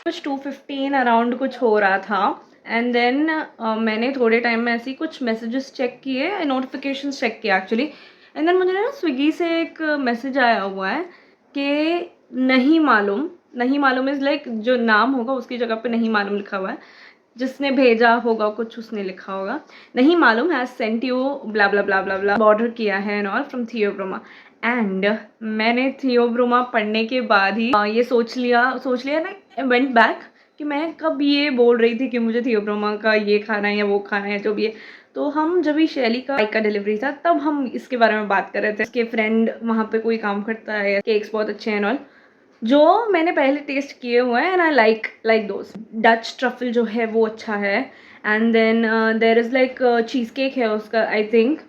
कुछ 2:15 अराउंड कुछ हो रहा था। एंड देन मैंने थोड़े टाइम में ऐसे ही कुछ मैसेजेस चेक किए, नोटिफिकेशंस चेक किए एक्चुअली। एंड देन मुझे ना स्विगी से एक मैसेज आया हुआ है कि नहीं मालूम इज़ लाइक जो नाम होगा उसकी जगह पे नहीं मालूम लिखा हुआ है, जिसने भेजा होगा कुछ उसने लिखा होगा, नहीं मालूम has sent you blah blah blah blah blah, order किया है and all from Theobroma. And मैंने थियोब्रोमा पढ़ने के बाद ही ये सोच लिया ना, वेंट बैक कि मैं कब ये बोल रही थी कि मुझे थियोब्रोमा का ये खाना है या वो खाना है जो भी है। तो हम जब भी शैली का बाइक का डिलीवरी था तब हम इसके बारे में बात कर रहे थे। उसके फ्रेंड वहाँ पे कोई काम करता है, केक्स बहुत अच्छे हैं ऑल, जो मैंने पहले टेस्ट किए हुए हैं and I like those. Dutch truffle जो है वो अच्छा है। And then there is like cheesecake है उसका, आई थिंक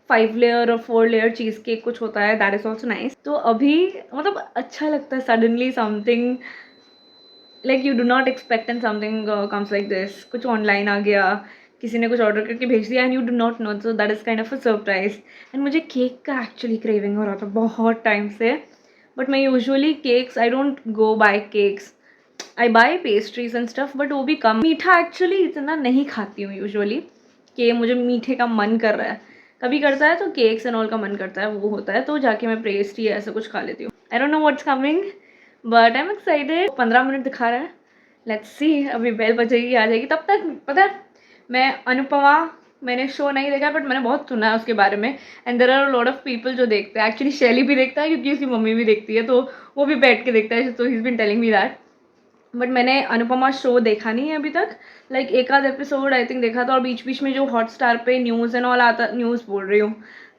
5 लेयर और 4 लेयर चीज़ केक कुछ होता है, दैट इज़ ऑल्सो नाइस। तो अभी मतलब अच्छा लगता है suddenly something like you do not expect and something comes like this. कुछ ऑनलाइन आ गया, किसी ने कुछ ऑर्डर करके भेज दिया and you do not know, so that is kind of a surprise. And मुझे केक का एक्चुअली क्रेविंग हो रहा था बहुत टाइम से, बट मैं usually cakes I don't go buy cakes, I buy pastries and stuff, but वो भी कम। मीठा एक्चुअली इतना नहीं खाती हूँ यूजुअली कि मुझे मीठे का मन कर रहा है। कभी करता है तो केक्स एंड ऑल का मन करता है, वो होता है तो जाके मैं पेस्ट्री ऐसा कुछ खा लेती हूँ। आई don't know what's coming but I am excited. 15 minute दिखा रहा है, लेट्स सी। अभी बेल बजेगी आ जाएगी, तब तक पता है मैं अनुपमा मैंने शो नहीं देखा बट मैंने बहुत सुना है उसके बारे में। And there are lot of people जो देखते हैं, एक्चुअली शैली भी देखता है क्योंकि उसकी मम्मी भी देखती है, तो वो भी बैठ के देखता है, तो he is been telling me that. But मैंने अनुपमा शो देखा नहीं है अभी तक, लाइक एक आध एपिसोड आई थिंक देखा था, और बीच बीच में जो हॉटस्टार पे न्यूज़ एंड ऑल आता, न्यूज़ बोल रही हूँ,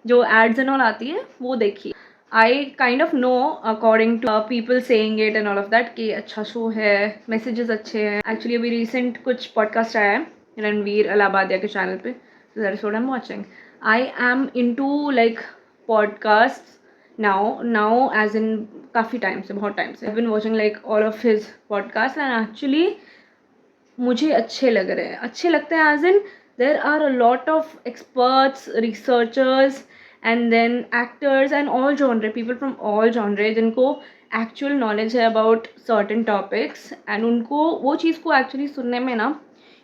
जो एड्स एंड ऑल आती है वो देखी। I kind of know according to people saying it and all of that कि अच्छा शो है, मैसेजेस अच्छे हैं। एक्चुअली अभी रिसेंट कुछ पॉडकास्ट आया है रणवीर अलाहाबादिया के चैनल पे, that is what I am watching. I am into like podcast now as in काफ़ी टाइम से, बहुत टाइम से I've been watching like all of his podcasts and actually मुझे अच्छे लग रहे हैं, अच्छे लगते हैं as in there are a lot of experts, researchers and then actors and all genre, people from all genre जिनको actual knowledge है about certain topics and उनको वो चीज़ को actually सुनने में ना,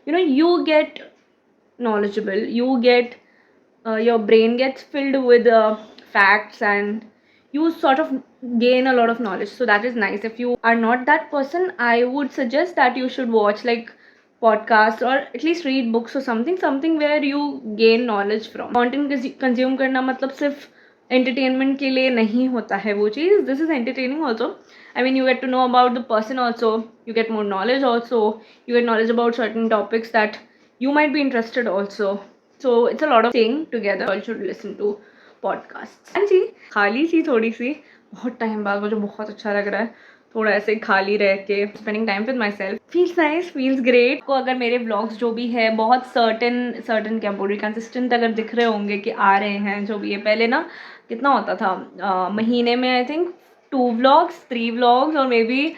you know, you get knowledgeable, you get your brain gets filled with facts and you sort of gain a lot of knowledge, so that is nice. If you are not that person, I would suggest that you should watch like podcasts or at least read books or something where you gain knowledge from content। consume करना मतलब सिर्फ entertainment के लिए नहीं होता है वो चीज़, this is entertaining also। I mean you get to know about the person also, you get more knowledge also, you get knowledge about certain topics that you might be interested also, so it's a lot of thing together। all should listen to podcasts। हाँ जी, खाली सी थोड़ी सी, बहुत time बाद मुझे बहुत अच्छा लग रहा है थोड़ा ऐसे खाली रह के, spending time with my self, feels nice, feels great. को अगर मेरे व्लॉग्स जो भी है बहुत सर्टन क्या बोल रही, कंसिस्टेंट अगर दिख रहे होंगे कि आ रहे हैं जो भी है, पहले ना कितना होता था महीने में आई थिंक 2 व्लॉग्स 3 व्लॉग्स और मे बी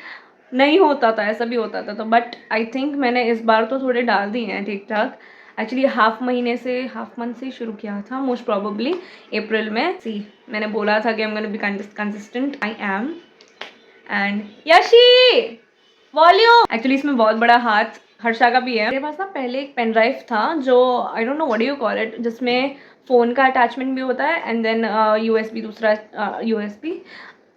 नहीं होता था, ऐसा भी होता था। तो बट आई थिंक मैंने इस बार तो थोड़े डाल दिए हैं ठीक ठाक। एक्चुअली हाफ मंथ से शुरू किया था मोस्ट प्रॉबली अप्रैल में। सी मैंने बोला था कि I am gonna be consistent, I am. And Yeshi volume, actually इसमें बहुत बड़ा हाथ हर्षा का भी है। मेरे पास ना पहले एक पेन ड्राइव था जो I don't know what do you call it, जिसमें फ़ोन का अटैचमेंट भी होता है एंड देन यूएसबी, दूसरा USB.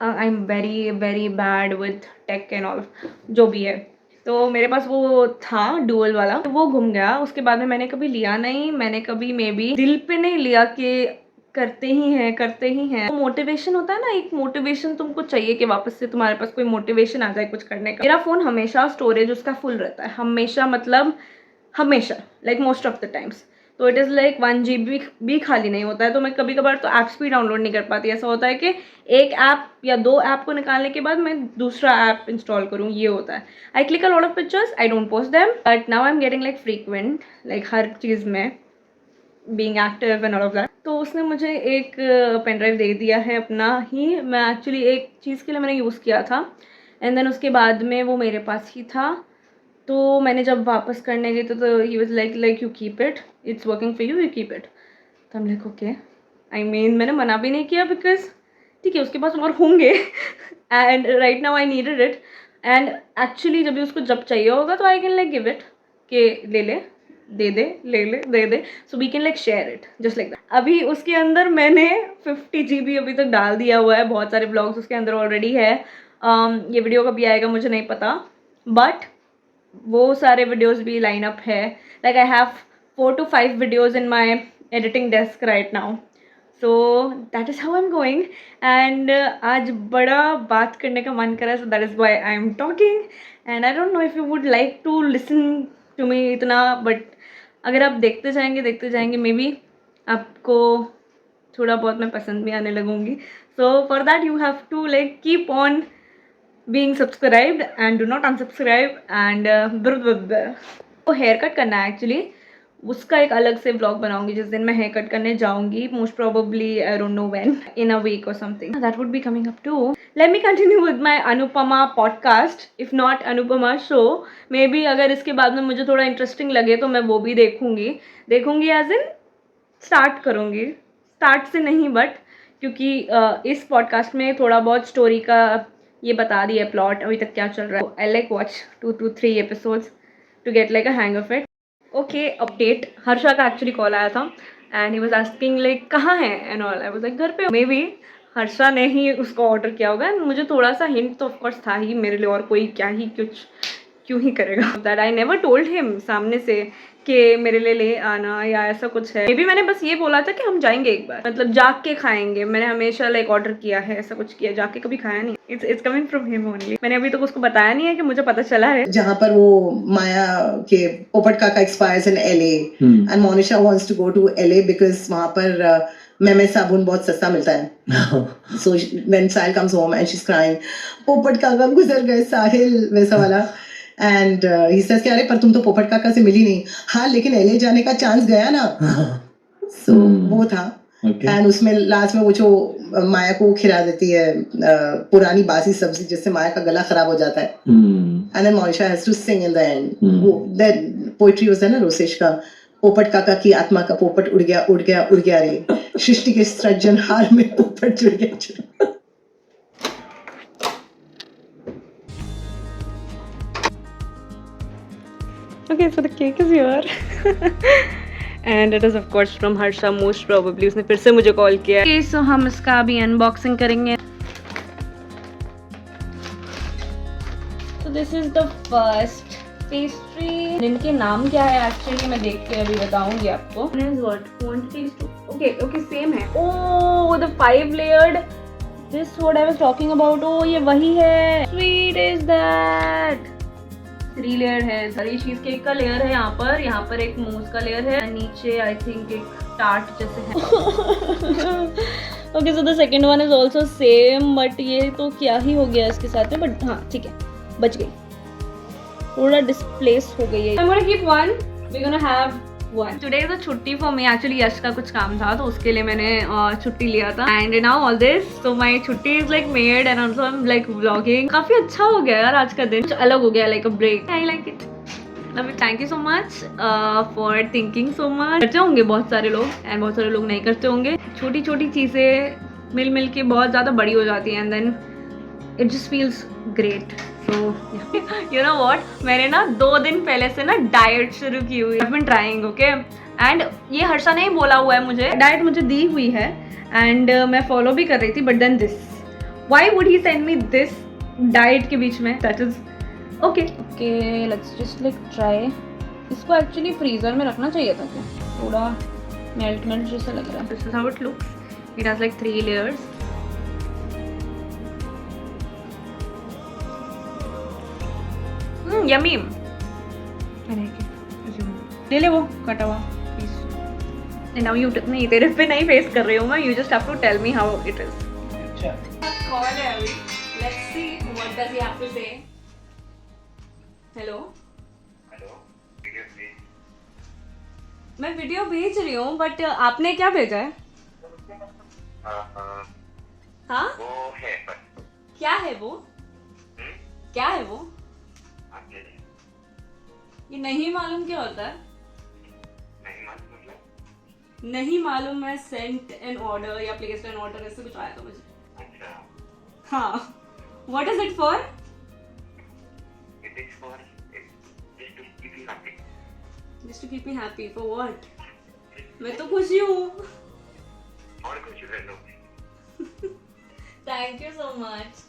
I am very very bad with tech and all जो भी है, तो मेरे पास वो था डुअल वाला, तो वो घूम गया। उसके बाद में मैंने कभी लिया नहीं, मैंने कभी मे बी दिल पे नहीं लिया कि करते ही हैं। मोटिवेशन होता है ना, एक मोटिवेशन तुमको चाहिए कि वापस से तुम्हारे पास कोई मोटिवेशन आ जाए कुछ करने का। मेरा फ़ोन हमेशा स्टोरेज उसका फुल रहता है, हमेशा मतलब हमेशा, like most of the times. तो इट इज़ लाइक 1 GB भी खाली नहीं होता है। तो मैं कभी कभार तो ऐप्स भी डाउनलोड नहीं कर पाती, ऐसा होता है कि एक ऐप या 2 ऐप को निकालने के बाद मैं दूसरा ऐप इंस्टॉल करूँ, ये होता है। I click a lot of pictures, I don't post them, but now I am getting like frequent, like हर चीज़ में being active and all of that. तो उसने मुझे एक पेन ड्राइव दे दिया है अपना ही, मैं एक्चुअली एक चीज़ के लिए मैंने यूज़ किया था एंड देन उसके बाद में वो मेरे पास ही था। तो मैंने जब वापस करने गई तो he was like you keep it, it's working for you keep it. तो हम लाइक ओके, आई मीन मैंने मना भी नहीं किया बिकॉज ठीक है उसके पास और होंगे and right now I needed it. And actually जब भी उसको जब चाहिए होगा तो I can like give it के ले ले दे दे ले ले दे दे, so we can like share it just like that. अभी उसके अंदर मैंने 50 GB अभी तक डाल दिया हुआ है, बहुत सारे ब्लॉग्स उसके अंदर ऑलरेडी है। ये वीडियो कभी आएगा मुझे नहीं पता, बट वो सारे वीडियोस भी लाइन अप है। Like I have 4 to 5 videos in my editing desk right now, so that is how I am going. And आज बड़ा बात करने का मन करा, so that is why I am talking. And I don't know if you would like to listen to me इतना, but अगर आप देखते जाएंगे मे बी आपको थोड़ा बहुत मैं पसंद भी आने लगूंगी। So for that you have to like keep on being subscribed and do not unsubscribe and तो हेयर कट करना है एक्चुअली, उसका एक अलग से व्लॉग बनाऊंगी जिस दिन मैं हेयर कट करने जाऊंगी, most probably I don't know when, in a week और something that would be coming up to. Let me continue with my Anupama podcast, if not Anupama show. Maybe अगर इसके बाद में मुझे थोड़ा इंटरेस्टिंग लगे तो मैं वो भी देखूंगी एज इन स्टार्ट करूंगी, स्टार्ट से नहीं बट क्योंकि इस पॉडकास्ट में थोड़ा बहुत स्टोरी का ये बता दिया प्लॉट अभी तक क्या चल रहा है। I like watch 2 to 3 episodes to get like a hang of it. Okay, update, Harsha का एक्चुअली कॉल आया था and he was asking like कहाँ है and all. I was like घर पे। मे बी हर्षा ने ही उसको ऑर्डर किया होगा, मुझे थोड़ा सा हिंट तो ऑफकोर्स था ही मेरे लिए, और कोई क्या ही कुछ क्यों ही करेगा। That I never told him सामने से कि मेरे लिए ले आना या ऐसा कुछ है। मे बी मैंने बस ये बोला था कि हम जाएंगे एक बार, मतलब जाग के खाएंगे। मैंने हमेशा लाइक ऑर्डर किया है, ऐसा कुछ किया, जाके कभी खाया नहीं। It's coming from him only. मैंने अभी तक उसको बताया नहीं है कि मुझे पता चला है। जहाँ पर वो माया के Popat Kaka expires in LA and Monisha wants to go to LA because वहाँ पर मैमे साबुन बहुत सस्ता मिलता है। So when Sahil comes home and she is crying, Popat Kaka गुजर गए साहिल, वैसा वाला। एंड ही सेज कि अरे पर तुम तो पोपट काका से मिली नहीं। हाँ लेकिन LA जाने का चांस गया ना। सो वो था। एंड उसमें लास्ट में वो जो माया को खिला देती है पुरानी बासी सब्जी जिससे माया का गला खराब हो जाता है। And then Monisha has to sing in the end. वो दैट पोएट्री होता है ना रोसेश का, पोपट काका की आत्मा का पोपट उड़ गया रे, सृष्टि के सृजनहार में पोपट जुड़ गया। Okay, so the cake is here. And it is of course from Harsha, most probably उसने फिर से मुझे कॉल किया। Okay, so हम इसका अभी अनबॉक्सिंग करेंगे। So this is the first pastry. इनके नाम क्या है एक्चुअली मैं देख के अभी बताऊंगी आपको। What quantities to? Okay, same है। Oh, the 5 layered. This what I was talking about. Oh, ये वही है। Sweet is that. 3 लेयर है। सारी चीज केक का लेयर है यहाँ पर एक मूस का लेयर है, नीचे आई थिंक एक टार्ट जैसे है। Okay, so the second one is also same, but ये तो क्या ही हो गया इसके साथ में, बट हाँ ठीक है, बच गई, थोड़ा डिस्प्लेस हो गई है। I'm gonna keep one, we're gonna have one. Today is a छुट्टी for me. Actually यश का कुछ काम था तो उसके लिए मैंने छुट्टी लिया था। And now all this, so my छुट्टी is like made and also I'm like vlogging. काफी अच्छा हो गया यार आज का दिन, कुछ अलग हो गया, like a break. I like it. Love it. Thank you so much for thinking so much. करते होंगे बहुत सारे लोग and बहुत सारे लोग नहीं करते होंगे। छोटी छोटी चीज़ें मिल के बहुत ज़्यादा बड़ी हो जाती हैं and then it just feels great. So you know what, मैंने ना 2 दिन पहले से ना डाइट शुरू की हुई। I've been trying, okay? And ये हर्षा ने ही बोला हुआ है मुझे, डाइट मुझे दी हुई है and मैं फॉलो भी कर रही थी, but then this, why would he send me this diet के बीच में? That is okay. Let's just like try. इसको एक्चुअली फ्रीजर में रखना चाहिए था क्या? थोड़ा मेल्ट जैसा लग रहा है। This is how it looks. It has like 3 layers. Yummy. ले ले वो कटा हुआ पीस। नाउ यू नहीं, तेरे पे नहीं फेस कर रही हूँ मैं, you just have to tell me how it is. अच्छा कॉल है अभी, let's see what does he have to say. Hello मैं वीडियो भेज रही हूँ, बट आपने क्या भेजा है? हाँ वो है, क्या है वो? क्या है वो? ये नहीं मालूम क्या होता है? नहीं मालूम है। सेंट एन ऑर्डर या प्लेस्ड एन ऑर्डर ऐसे कुछ आया था मुझे। हाँ, what is it for? Just to keep me happy. For what? मैं तो खुशी हूँ. और कुछ कर लो. Thank you so much.